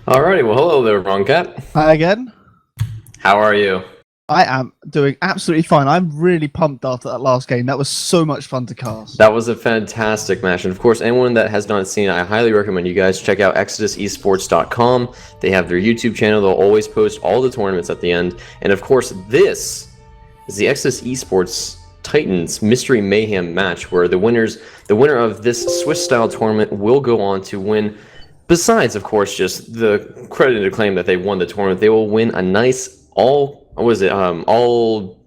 Alrighty, well, hello there, TheWrongCat. Hi again. How are you? I am doing absolutely fine. I'm really pumped after that last game. That was so much fun to cast. That was a fantastic match, and of course, anyone that has not seen it, I highly recommend you guys check out ExodusEsports.com. They have their YouTube channel. They'll always post all the tournaments at the end, and of course, this is the Exodus Esports Titans Mystery Mayhem match, where the winner of this Swiss-style tournament will go on to win. Besides, of course, just the credit and acclaim that they won the tournament, they will win a nice all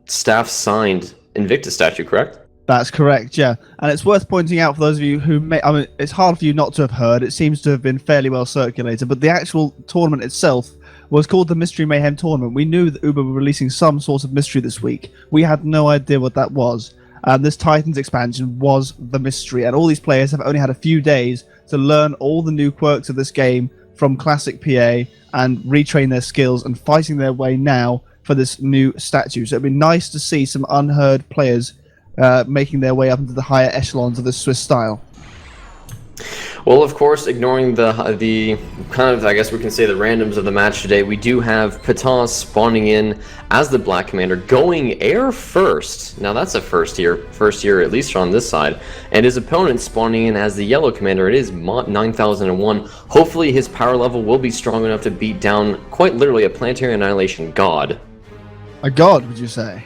staff signed Invictus statue, correct? That's correct, yeah. And it's worth pointing out for those of you who may, I mean, it's hard for you not to have heard. It seems to have been fairly well circulated, but the actual tournament itself was called the Mystery Mayhem Tournament. We knew that Uber were releasing some sort of mystery this week. We had no idea what that was. And this Titans expansion was the mystery, and all these players have only had a few days to learn all the new quirks of this game from Classic PA and retrain their skills and fighting their way now for this new statue. So it'd be nice to see some unheard players making their way up into the higher echelons of this Swiss style. Well, of course, ignoring the kind of, I guess we can say, the randoms of the match today, we do have Pataz spawning in as the Black Commander, going air first. Now that's a first year at least on this side, and his opponent spawning in as the Yellow Commander. It is Mott 9001. Hopefully his power level will be strong enough to beat down quite literally a Planetary Annihilation god. A god, would you say?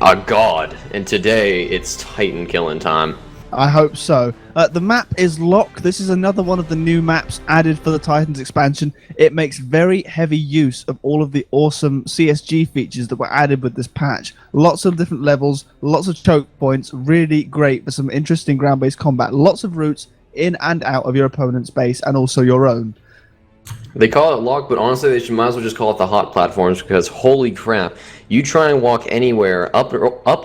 A god. And today it's Titan killing time. I hope so. The map is Lock. This is another one of the new maps added for the Titans expansion. It makes very heavy use of all of the awesome CSG features that were added with this patch. Lots of different levels, lots of choke points, really great for some interesting ground-based combat. Lots of routes in and out of your opponent's base and also your own. They call it Lock, but honestly, they might as well just call it the hot platforms, because holy crap, you try and walk anywhere, up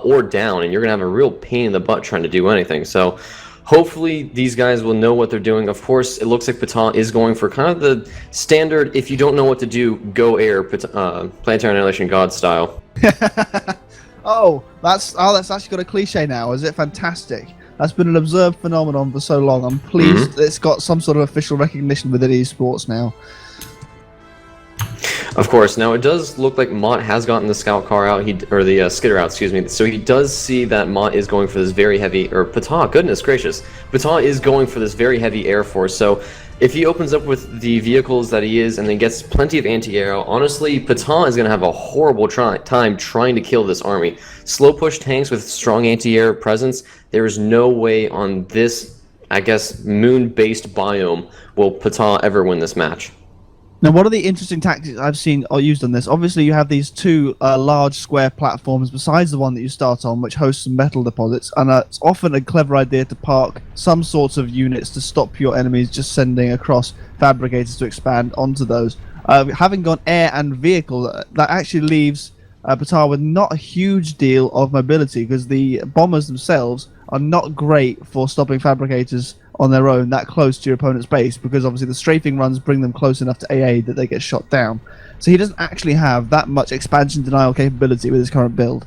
or down, and you're going to have a real pain in the butt trying to do anything. So hopefully these guys will know what they're doing. Of course, it looks like Patan is going for kind of the standard, if you don't know what to do, go air, Planetary Annihilation God style. That's actually got a cliche now, is it? Fantastic. That's been an observed phenomenon for so long. I'm pleased it's got some sort of official recognition within eSports now. Of course. Now it does look like Mott has gotten the scout car out, or the skitter out, excuse me. So he does see that Mott is going for this very heavy, or Patah, goodness gracious, Patah is going for this very heavy Air Force. So if he opens up with the vehicles that he is and then gets plenty of anti-aero, honestly, Patah is going to have a horrible time trying to kill this army. Slow push tanks with strong anti-air presence, there is no way on this, I guess, moon-based biome will Patah ever win this match. Now, one of the interesting tactics I've seen used on this, obviously you have these two large square platforms besides the one that you start on, which hosts some metal deposits, and it's often a clever idea to park some sorts of units to stop your enemies just sending across fabricators to expand onto those. Having gone air and vehicle, that actually leaves Batar with not a huge deal of mobility, because the bombers themselves are not great for stopping fabricators on their own that close to your opponent's base, because obviously the strafing runs bring them close enough to AA that they get shot down. So he doesn't actually have that much expansion denial capability with his current build.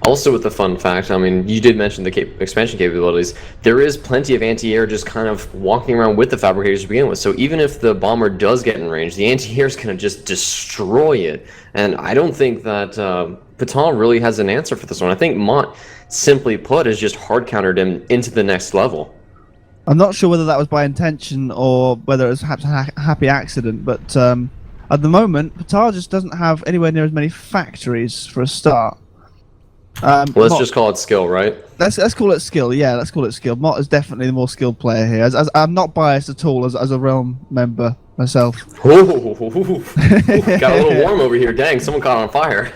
Also, with the fun fact, I mean, you did mention the expansion capabilities. There is plenty of anti-air just kind of walking around with the fabricators to begin with. So even if the bomber does get in range, the anti-air is going to just destroy it. And I don't think that Patan really has an answer for this one. I think Mott, simply put, has just hard countered him into the next level. I'm not sure whether that was by intention or whether it was perhaps a happy accident, but at the moment, Patan just doesn't have anywhere near as many factories for a start. Well, let's just call it skill, right? Let's call it skill. Yeah, let's call it skill. Mott is definitely the more skilled player here. As I'm not biased at all as a realm member myself. Ooh, got a little warm over here. Dang, someone caught on fire.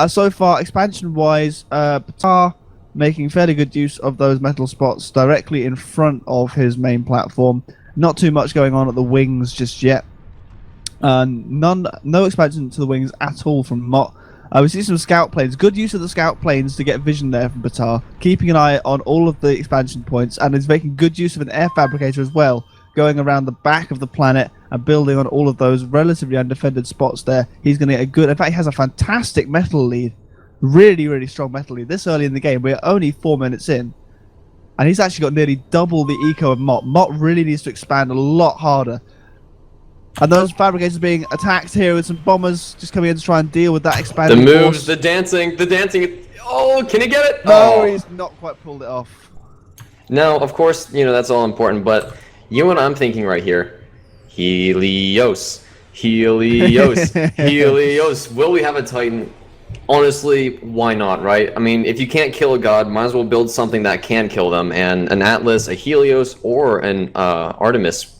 So far, expansion-wise, Patar making fairly good use of those metal spots directly in front of his main platform. Not too much going on at the wings just yet. No expansion to the wings at all from Mott. We see some scout planes. Good use of the scout planes to get vision there from Batar. Keeping an eye on all of the expansion points, and is making good use of an air fabricator as well, going around the back of the planet and building on all of those relatively undefended spots there. He's going to get a good... In fact, he has a fantastic metal lead. Really, really strong metal lead. This early in the game, we're only 4 minutes in. and he's actually got nearly double the eco of Mott. Mott really needs to expand a lot harder. And those fabricators being attacked here with some bombers just coming in to try and deal with that expanding The moves, force. the dancing. Oh, can he get it? No, Oh. he's not quite pulled it off. Now, of course, that's all important, but you know what I'm thinking right here? Helios. Helios. Helios. Will we have a Titan? Honestly, why not, right? I mean, if you can't kill a god, might as well build something that can kill them, and an Atlas, a Helios, or an Artemis.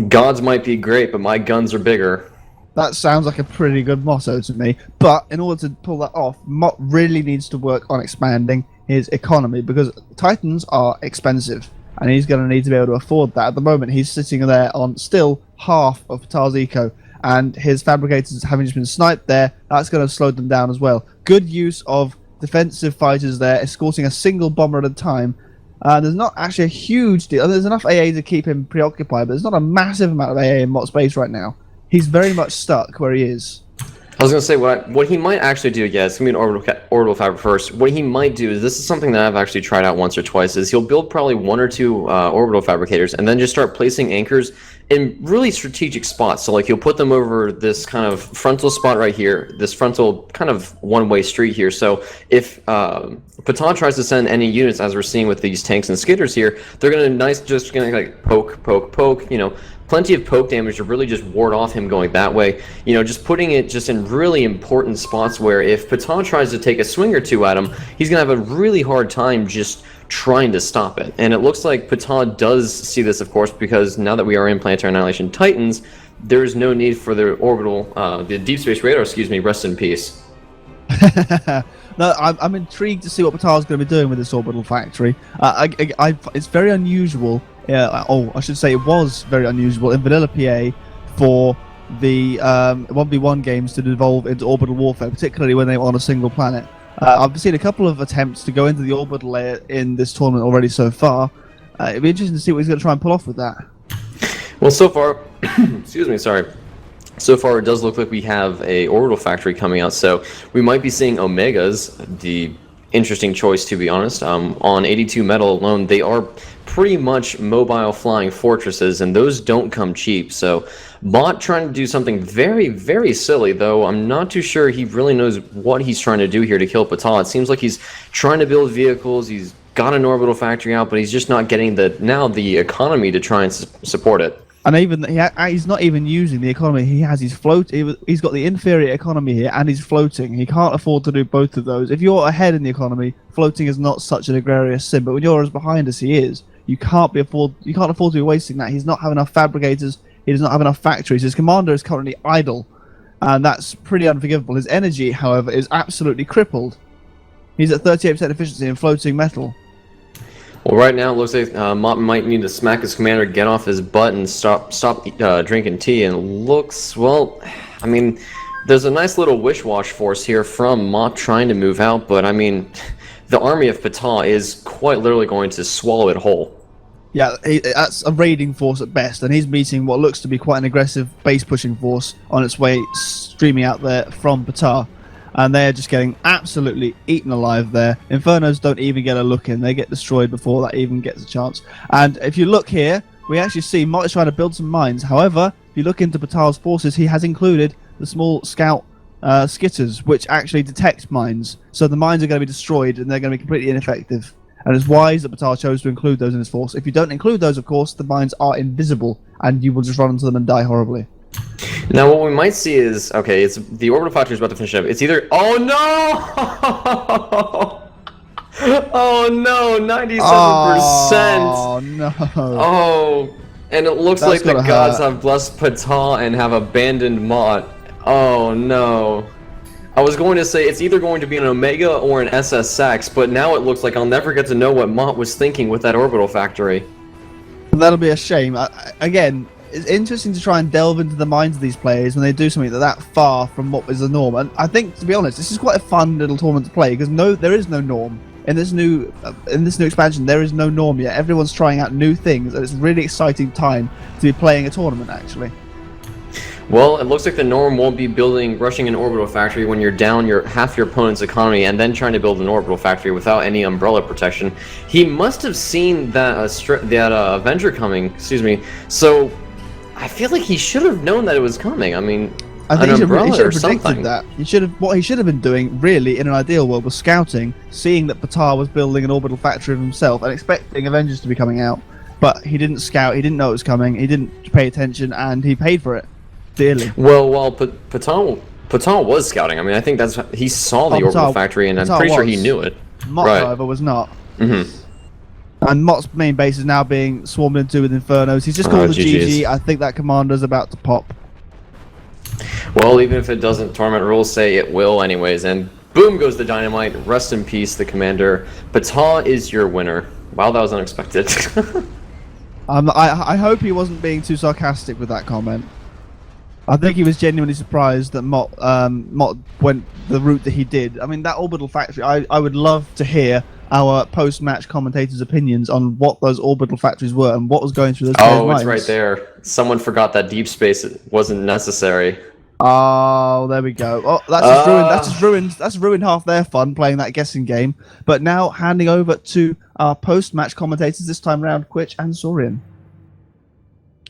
Gods might be great, but my guns are bigger. That sounds like a pretty good motto to me. But in order to pull that off, Mott really needs to work on expanding his economy, because Titans are expensive, and he's going to need to be able to afford that. At the moment, he's sitting there on still half of Patar's eco, and his fabricators having just been sniped there, that's going to slow them down as well. Good use of defensive fighters there, escorting a single bomber at a time. There's not actually a huge deal. There's enough AA to keep him preoccupied, but there's not a massive amount of AA in Mott's base right now. He's very much stuck where he is. I was going to say, what he might actually do, yeah, it's going to be an orbital fabric first. What he might do is, this is something that I've actually tried out once or twice, is he'll build probably 1 or 2 orbital fabricators, and then just start placing anchors in really strategic spots. So, like, he'll put them over this kind of frontal spot right here, this frontal kind of one-way street here. So if Patan tries to send any units, as we're seeing with these tanks and skidders here, they're going to just going to like poke, poke, poke, plenty of poke damage to really just ward off him going that way. Just putting it just in really important spots where if Patan tries to take a swing or two at him, he's going to have a really hard time just trying to stop it. And it looks like Patan does see this, of course, because now that we are in Planetary Annihilation Titans, there is no need for the the deep space radar, rest in peace. No, I'm intrigued to see what Patar's going to be doing with this orbital factory. It's very unusual. I should say it was very unusual in vanilla PA for the 1v1 games to devolve into orbital warfare, particularly when they were on a single planet. I've seen a couple of attempts to go into the orbital layer in this tournament already so far. It'd be interesting to see what he's going to try and pull off with that. Well, so far, so far it does look like we have a orbital factory coming out, so we might be seeing Omegas, the interesting choice, to be honest. On 82 metal alone, they are pretty much mobile flying fortresses, and those don't come cheap. So Mott trying to do something very, very silly, though I'm not too sure he really knows what he's trying to do here to kill Patan. It seems like he's trying to build vehicles, he's got an orbital factory out, but he's just not getting the economy to try and support it. And even he's not even using the economy he has. He's he's got the inferior economy here, and he's floating. He can't afford to do both of those. If you're ahead in the economy, floating is not such an egregious sin. But when you're as behind as he is, you can't afford to be wasting that. He's not having enough fabricators. He does not have enough factories. His commander is currently idle, and that's pretty unforgivable. His energy, however, is absolutely crippled. He's at 38% efficiency in floating metal. Well, right now it looks like Mott might need to smack his commander, get off his butt, and stop drinking tea. And it looks, well, I mean, there's a nice little wish-wash force here from Mott trying to move out, but I mean, the army of Patan is quite literally going to swallow it whole. Yeah, that's a raiding force at best, and he's meeting what looks to be quite an aggressive base-pushing force on its way streaming out there from Patan. And they're just getting absolutely eaten alive there. Infernos don't even get a look in. They get destroyed before that even gets a chance. And if you look here, we actually see Mott is trying to build some mines. However, if you look into Patal's forces, he has included the small scout skitters, which actually detect mines. So the mines are going to be destroyed, and they're going to be completely ineffective. And it's wise that Patal chose to include those in his force. If you don't include those, of course, the mines are invisible, and you will just run into them and die horribly. Now, what we might see is, okay, it's the orbital factory is about to finish up. It's either, oh no! Oh no, 97%! Oh no! Oh, and it looks like the gods have blessed Patan and have abandoned Mott. Oh no. I was going to say it's either going to be an Omega or an SSX, but now it looks like I'll never get to know what Mott was thinking with that orbital factory. That'll be a shame. Again, it's interesting to try and delve into the minds of these players when they do something that far from what is the norm. And I think, to be honest, this is quite a fun little tournament to play, because there is no norm in this new expansion. There is no norm yet. Everyone's trying out new things, and it's a really exciting time to be playing a tournament, actually. Well, it looks like the norm won't be rushing an orbital factory when you're down half your opponent's economy and then trying to build an orbital factory without any umbrella protection. He must have seen that Avenger coming, excuse me, so I feel like he should have known that it was coming. I mean, I think an he umbrella should or have predicted something. that. What he should have been doing, really, in an ideal world, was scouting, seeing that Patar was building an orbital factory of himself, and expecting Avengers to be coming out. But he didn't scout, he didn't know it was coming, he didn't pay attention, and he paid for it dearly. Well, Patal was scouting. I mean, I think he saw the orbital factory, and I'm pretty sure he knew it. Mott, right. however, was not. Mm-hmm. And Mott's main base is now being swarmed into with Infernos. He's just called the GG's. GG. I think that commander's about to pop. Well, even if it doesn't, tournament rules say it will anyways, and boom goes the dynamite. Rest in peace, the commander. Patal is your winner. Wow, that was unexpected. I hope he wasn't being too sarcastic with that comment. I think he was genuinely surprised that Mott went the route that he did. I mean, that orbital factory, I would love to hear our post-match commentators' opinions on what those orbital factories were and what was going through those players' minds. It's right there. Someone forgot that deep space wasn't necessary. Oh, there we go. Oh, that's ruined half their fun playing that guessing game. But now handing over to our post-match commentators this time round, Quitch and Sorian.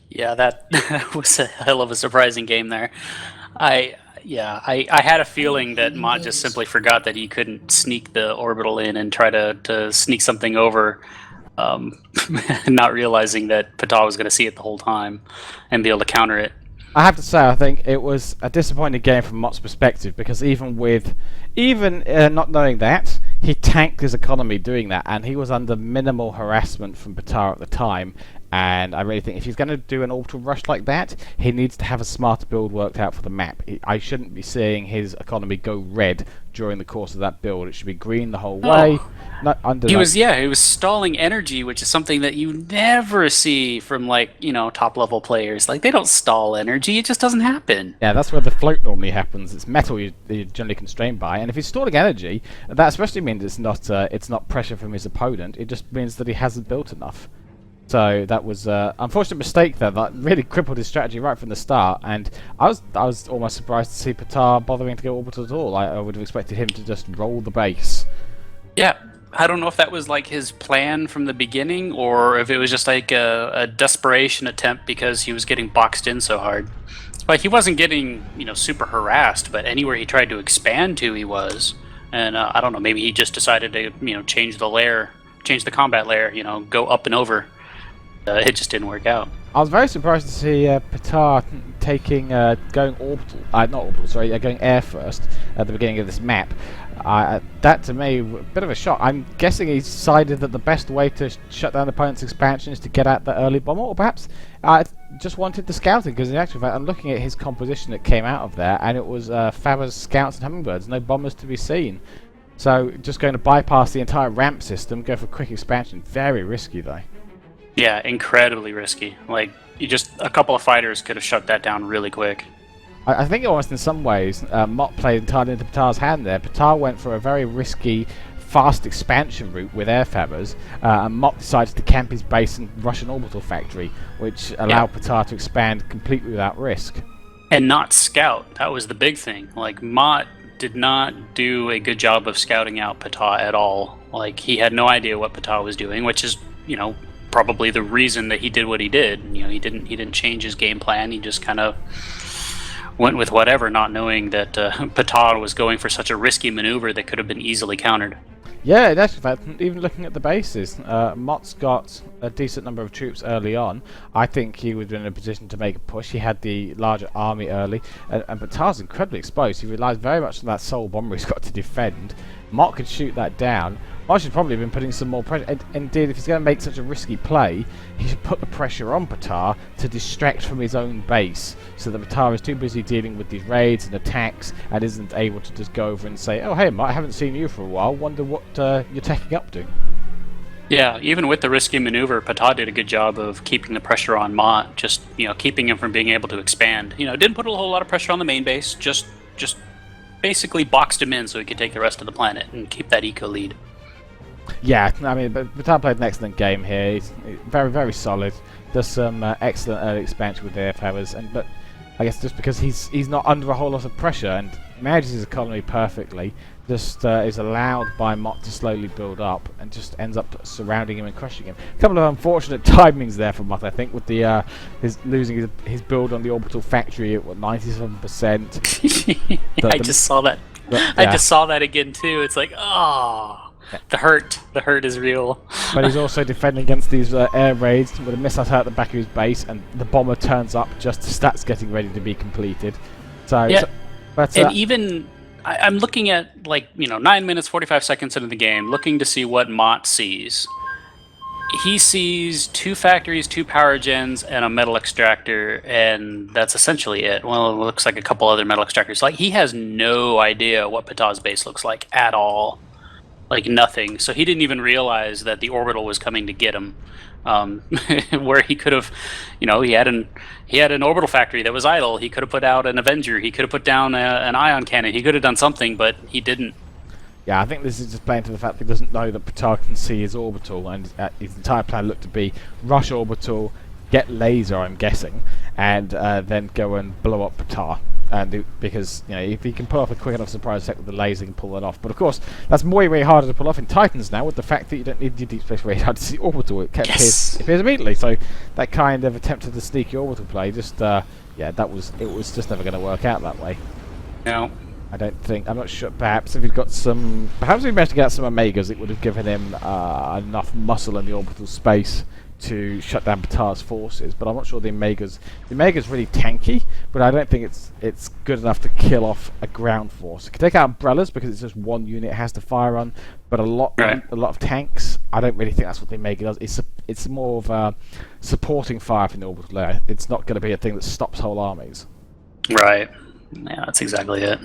Yeah, that was a hell of a surprising game there. I had a feeling that Mott just simply forgot that he couldn't sneak the orbital in and try to sneak something over, not realizing that Patal was going to see it the whole time and be able to counter it. I have to say, I think it was a disappointing game from Mott's perspective, because even not knowing that, he tanked his economy doing that, and he was under minimal harassment from Patar at the time. And I really think if he's going to do an orbital rush like that, he needs to have a smarter build worked out for the map. I shouldn't be seeing his economy go red during the course of that build. It should be green the whole way. He was stalling energy, which is something that you never see from top level players. Like, they don't stall energy; it just doesn't happen. Yeah, that's where the float normally happens. It's metal you're generally constrained by, and if he's stalling energy, that especially means it's not pressure from his opponent. It just means that he hasn't built enough. So that was an unfortunate mistake there that really crippled his strategy right from the start, and I was almost surprised to see Patar bothering to go orbital at all. I would have expected him to just roll the base. Yeah, I don't know if that was like his plan from the beginning, or if it was just like a desperation attempt because he was getting boxed in so hard. But he wasn't getting super harassed, but anywhere he tried to expand to, he was. And I don't know, maybe he just decided to change the combat layer, go up and over. It just didn't work out. I was very surprised to see Patar going air first at the beginning of this map. That to me, a bit of a shock. I'm guessing he decided that the best way to shut down the opponent's expansion is to get at the early bomber, or perhaps just wanted the scouting, because in actual fact I'm looking at his composition that came out of there, and it was Faber's scouts and hummingbirds, no bombers to be seen. So just going to bypass the entire ramp system, go for quick expansion, very risky though. Yeah, incredibly risky. Like, a couple of fighters could have shut that down really quick. I think almost in some ways, Mott played entirely into Patar's hand there. Patar went for a very risky, fast expansion route with air fabbers, and Mott decided to camp his base and rush an orbital factory, which allowed Patar to expand completely without risk. And not scout. That was the big thing. Like, Mott did not do a good job of scouting out Patar at all. Like, he had no idea what Patar was doing, which is, probably the reason that he did what he did. He didn't change his game plan. He just kind of went with whatever, not knowing that Patar was going for such a risky maneuver that could have been easily countered. Yeah, that's in fact, even looking at the bases, Mott's got a decent number of troops early on. I think he would be in a position to make a push. He had the larger army early, and Patar's incredibly exposed. He relies very much on that sole bomber he's got to defend. Mott could shoot that down. Mott should probably have been putting some more pressure. And indeed, if he's going to make such a risky play, he should put the pressure on Patar to distract from his own base, so that Patar is too busy dealing with these raids and attacks and isn't able to just go over and say, "Oh, hey, Mott, I haven't seen you for a while. Wonder what you're taking up to." Yeah, even with the risky maneuver, Patar did a good job of keeping the pressure on Mott, just keeping him from being able to expand. Didn't put a whole lot of pressure on the main base, just basically boxed him in so he could take the rest of the planet and keep that eco lead. Yeah, I mean, but Patar played an excellent game here. He's very, very solid. Does some excellent early expansion with the air powers, but I guess just because he's not under a whole lot of pressure and manages his economy perfectly, just is allowed by Mott to slowly build up and just ends up surrounding him and crushing him. A couple of unfortunate timings there for Mott, I think, with the his losing his build on the orbital factory at 97%. I just saw that. I just saw that again too. It's like, oh, the hurt is real. But he's also defending against these air raids with a missile at the back of his base, and the bomber turns up just as stats getting ready to be completed. So, yeah, but and even I'm looking at 9 minutes 45 seconds into the game, looking to see what Mott sees. He sees 2 factories, 2 power gens, and a metal extractor, and that's essentially it. Well, it looks like a couple other metal extractors. Like, he has no idea what Patah's base looks like at all. Like, nothing. So he didn't even realize that the orbital was coming to get him. Where he could have, he had an orbital factory that was idle. He could have put out an Avenger. He could have put down an ion cannon. He could have done something, but he didn't. Yeah, I think this is just playing to the fact that he doesn't know that Patah can see his orbital, and his entire plan looked to be rush orbital, get laser, I'm guessing, and then go and blow up Patah. And because if he can pull off a quick enough surprise attack with the laser, he can pull that off. But of course, that's way, way harder to pull off in Titans now, with the fact that you don't need your deep space radar to see orbital. It appears immediately. So that kind of attempt at the sneaky orbital play, just it was just never going to work out that way. No. I don't think. I'm not sure. Perhaps if he'd got some. Perhaps if he managed to get some Omegas, it would have given him enough muscle in the orbital space to shut down Patah's forces. But I'm not sure the Omegas. The Omega's really tanky, but I don't think it's good enough to kill off a ground force. It can take out umbrellas because it's just one unit it has to fire on. But a lot of tanks, I don't really think that's what the Omega does. It's more of a supporting fire from the orbital layer. It's not going to be a thing that stops whole armies. Right. Yeah, that's exactly it.